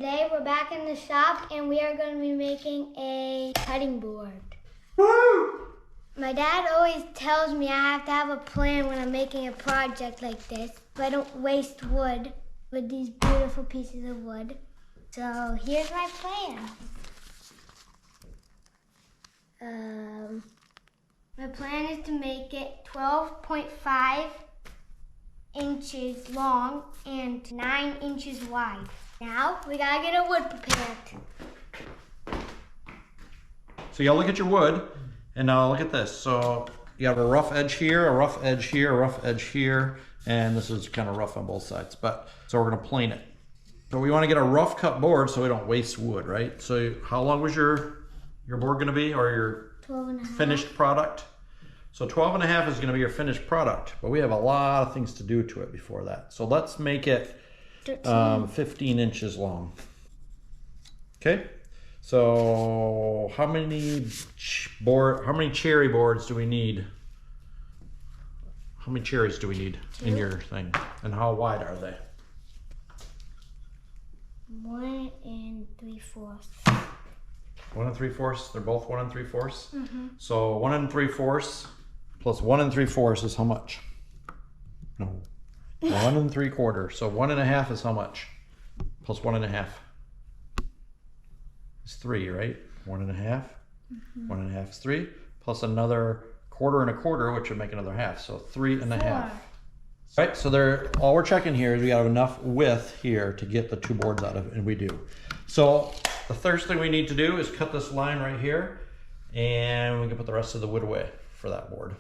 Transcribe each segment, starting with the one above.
Today we're back in the shop and we are going to be making a cutting board. Woo! My dad always tells me I have to have a plan when I'm making a project like this, so I don't waste wood with these beautiful pieces of wood. So here's my plan. My plan is to make it 12.5 inches long and 9 inches wide. Now we gotta get our wood prepared. So you gotta look at your wood, and now look at this. So you have a rough edge here, a rough edge here, a rough edge here, and this is kind of rough on both sides. But so we're gonna plane it. So we want to get a rough cut board so we don't waste wood, right? So how long was your board gonna be, or your 12.5. finished product? So 12.5 is gonna be your finished product, but we have a lot of things to do to it before that. So let's make it 15 inches long. Okay. So how many cherry boards do we need? How many cherries do we need in your thing? And how wide are they? 1 3/4. 1 3/4. They're both 1 3/4. Mm-hmm. So 1 3/4 plus 1 3/4 is how much? No. 1 3/4. So 1.5 is how much? Plus 1.5. It's 3, right? 1.5. Mm-hmm. 1.5 is 3. Plus another 1/4 and 1/4, which would make another half. So 3.5. Right, so all we're checking here is we have enough width here to get the 2 boards out of it, and we do. So the first thing we need to do is cut this line right here, and we can put the rest of the wood away for that board.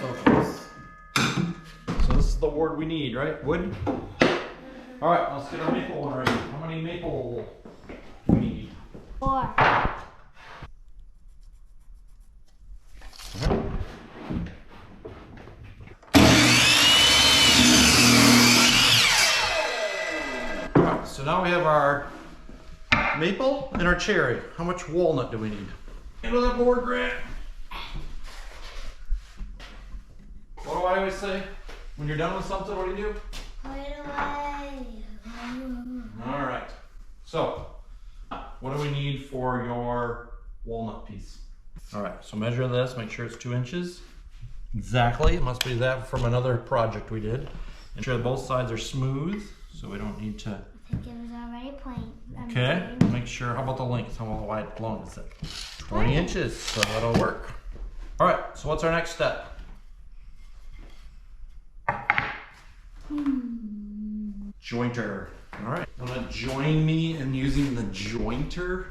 So this is the board we need, right? Wood? All right, let's get our maple one ready. How many maple do we need? 4. Alright, so now we have our maple and our cherry. How much walnut do we need? Into that board, Grant. What do I always say? When you're done with something, what do you do? Put it away. Alright, so what do we need for your walnut piece? Alright, so measure this, make sure it's 2 inches. Exactly, it must be that from another project we did. Make sure both sides are smooth, so we don't need to. I think it was already plain. Okay, make sure, how about the length? How wide long is it? 20 inches, so that'll work. Alright, so what's our next step? Jointer. Alright, wanna join me in using the jointer?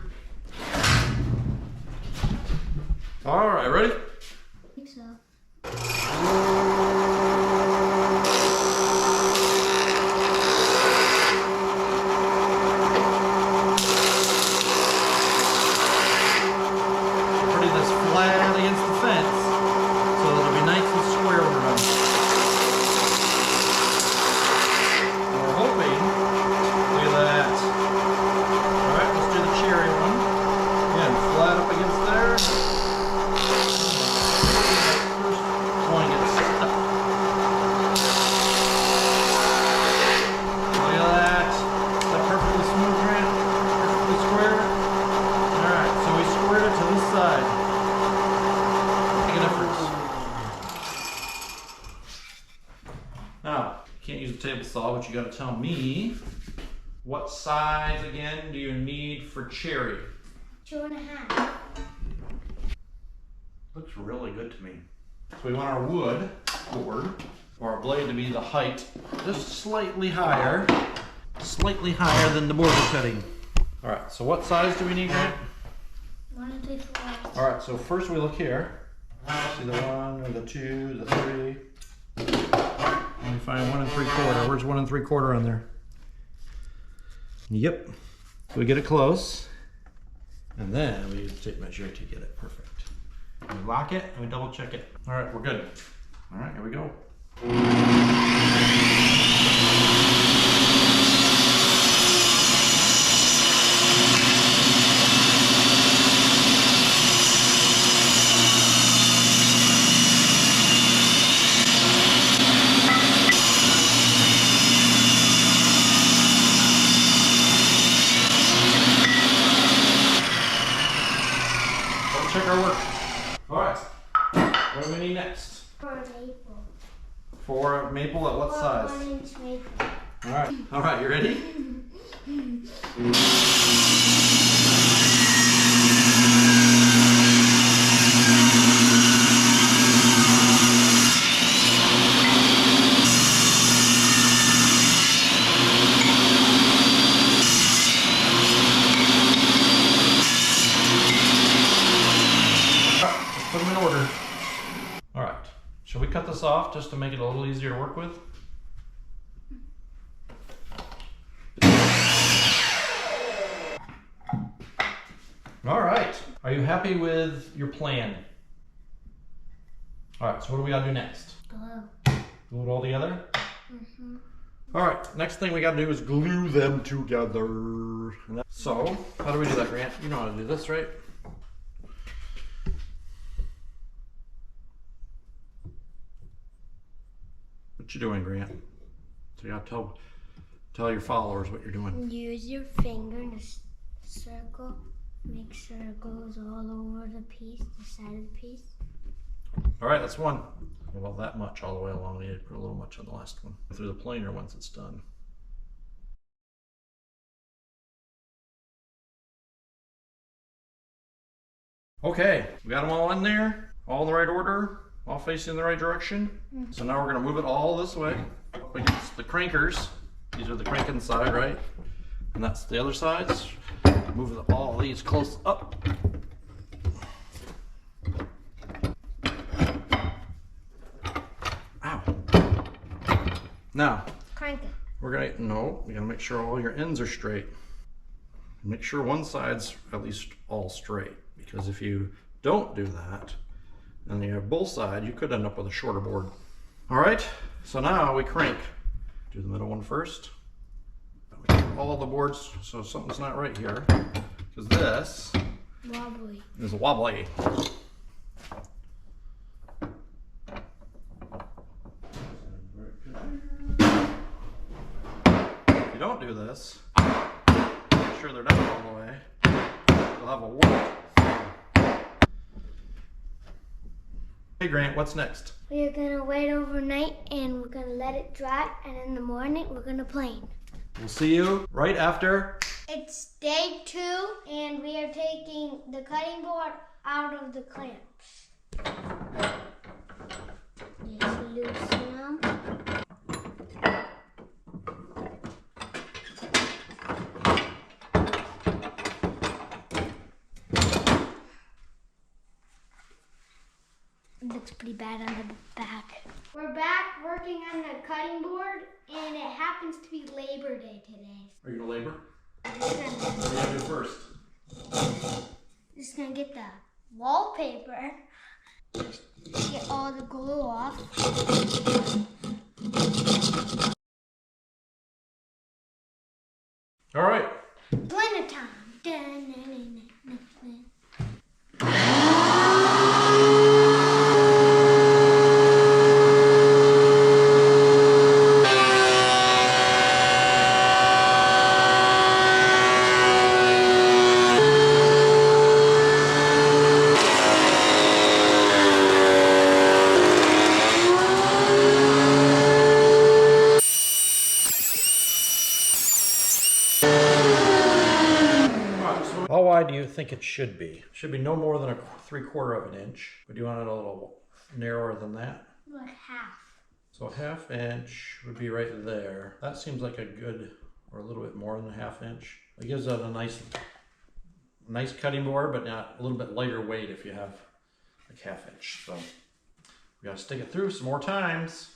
Alright, ready? I think so. Putting this flat against the fence so that it'll be nice and square around. We're hoping, look at that. Alright, let's do the cherry one. Again, flat up against there. Going to get stuck. Look at that. Is that perfectly smooth, Grant? Perfectly square? Alright, so we squared it to this side. Make a difference. Now, you can't use a table saw, but you gotta tell me what size again do you need for cherry? 2.5. Looks really good to me. So we want our wood board, or our blade, to be the height just slightly higher than the board we're cutting. All right, so what size do we need, Grant? 1 3/4. All right, so first we look here. See the 1 or the 2, the 3. Let me find 1 3/4. Where's 1 3/4 on there? Yep. So we get it close, and then we take measure to get it perfect. We lock it and we double check it. All right, we're good. All right, here we go. For a maple. For a maple at what For size? 1 inch maple. All right, you ready? Let's put them in order. All right, shall we cut this off just to make it a little easier to work with? All right, are you happy with your plan? All right, so what do we gotta do next? Glue. Glue it all together? All right, next thing we gotta do is glue them together. So, how do we do that, Grant? You know how to do this, right? What you doing, Grant? So you gotta tell your followers what you're doing. Use your finger in a circle. Make sure it goes all over the piece, the side of the piece. All right, that's one. Well, that much all the way along. We need to put a little much on the last one. Through the planer once it's done. Okay, we got them all in there, all in the right order, all facing in the right direction. So now we're gonna move it all this way up against the crankers. These are the cranking side, right? And that's the other sides. Move all these close up. Ow. Now, Crank it. we gotta make sure all your ends are straight. Make sure one side's at least all straight, because if you don't do that, and you have both sides, you could end up with a shorter board. All right, so now we crank. Do the middle one first. All the boards, so something's not right here, because this Wobbly. is wobbly. If you don't do this, make sure they're down all the way, you'll have a warp. Hey Grant, what's next? We're gonna wait overnight and we're gonna let it dry, and in the morning we're gonna plane. We'll see you right after. It's day 2 and we are taking the cutting board out of the clamps. Just loosen them. It looks pretty bad on the back. We're back working on the cutting board, and it happens to be Labor Day today. Are you gonna labor? Just What are you gonna do first? gonna get the wallpaper. Just get all the glue off. All right. Blender time. Dun-dun-dun-dun-dun. How wide do you think it should be? It should be no more than a 3/4 of an inch. But do you want it a little narrower than that? Like half. So 1/2 inch would be right there. That seems like a good, or a little bit more than a 1/2 inch. It gives it a nice cutting board, but not a little bit lighter weight if you have like 1/2 inch. So we gotta stick it through some more times.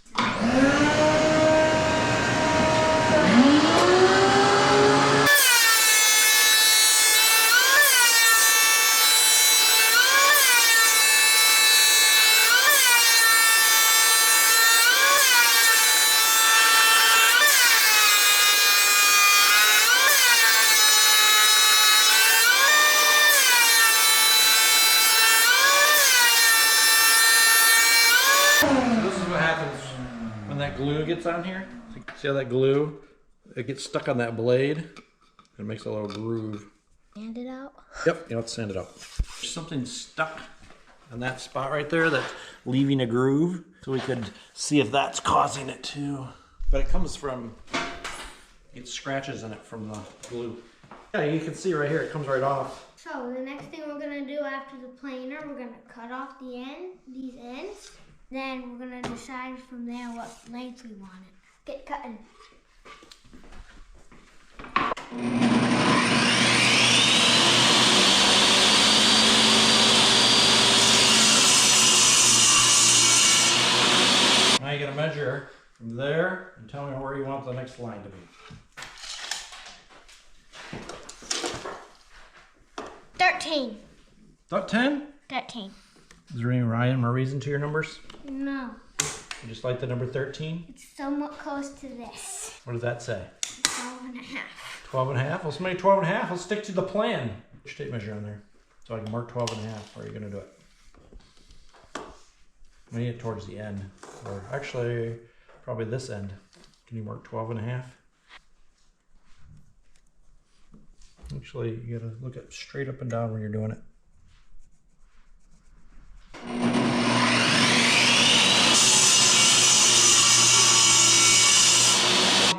This is what happens when that glue gets on here. See how that glue, it gets stuck on that blade? It makes a little groove. Sand it out. Yep, let's sand it out. There's something stuck on that spot right there that's leaving a groove. So we could see if that's causing it too. But it comes from, it scratches in it from the glue. Yeah, you can see right here, it comes right off. So the next thing we're gonna do after the planer, we're gonna cut off these ends. Then we're gonna decide from there what length we want it. Get cutting. Now you gotta measure from there and tell me where you want the next line to be. 13. About 10? 13. Is there any rhyme or reason to your numbers? No. You just like the number 13? It's somewhat close to this. What does that say? 12 and a half. 12 and a half? Let's make 12 and a half. Let's stick to the plan. Put your tape measure on there so I can mark 12 and a half. How are you gonna do it? I need it towards the end, or actually probably this end. Can you mark 12 and a half? Actually, you gotta look at straight up and down when you're doing it.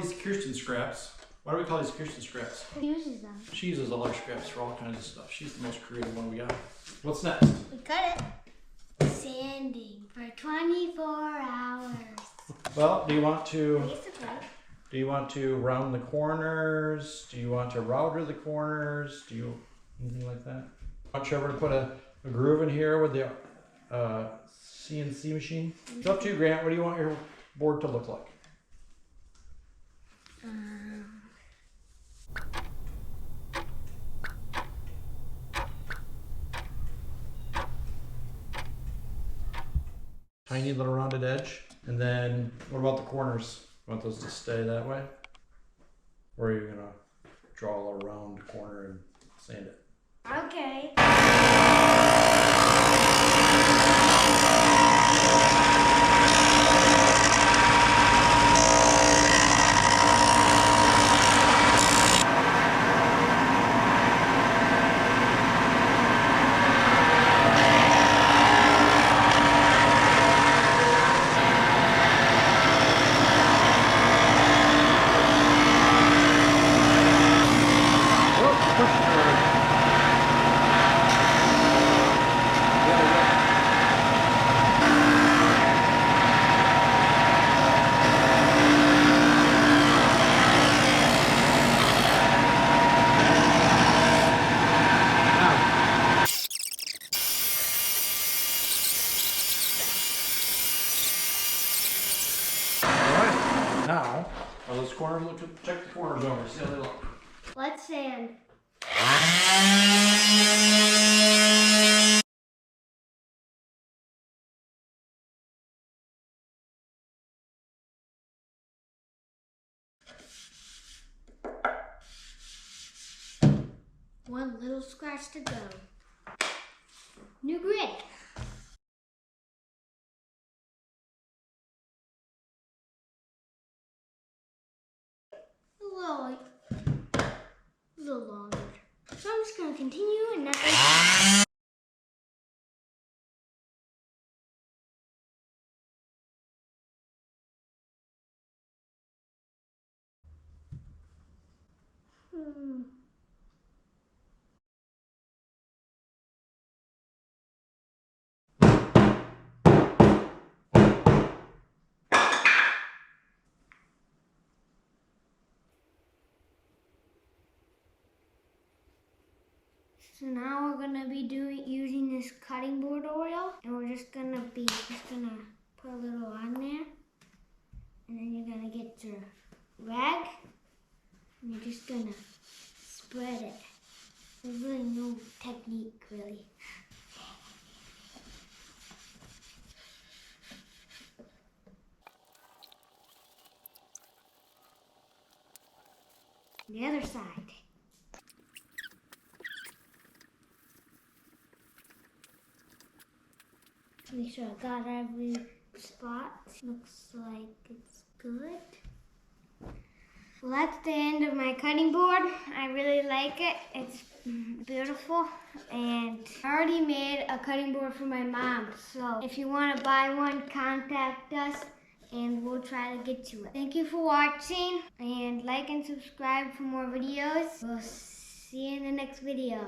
These Kirsten scraps. Why do we call these Kirsten scraps? Who uses them? She uses all our scraps for all kinds of stuff. She's the most creative one we got. What's next? We cut it. Sanding for 24 hours. Well, do you want to Basically. round the corners? Do you want to router the corners? Do you anything like that? Want Trevor to put a groove in here with the CNC machine? It's up to you, Grant. What do you want your board to look like? Tiny little rounded edge. And then what about the corners? You want those to stay that way? Or are you gonna draw a round corner and sand it? Okay. Now, are those corners, check the corners over, see how they look. Let's sand. One little scratch to go. New grid. A little longer. So I'm just going to continue and not. So now we're gonna be using this cutting board oil, and we're just gonna put a little on there, and then you're gonna get your rag, and you're just gonna spread it. There's really no technique, really. The other side. Make sure I got every spot. Looks like it's good. Well, that's the end of my cutting board. I really like it. It's beautiful. And I already made a cutting board for my mom. So if you want to buy one, contact us and we'll try to get to it. Thank you for watching, and like and subscribe for more videos. We'll see you in the next video.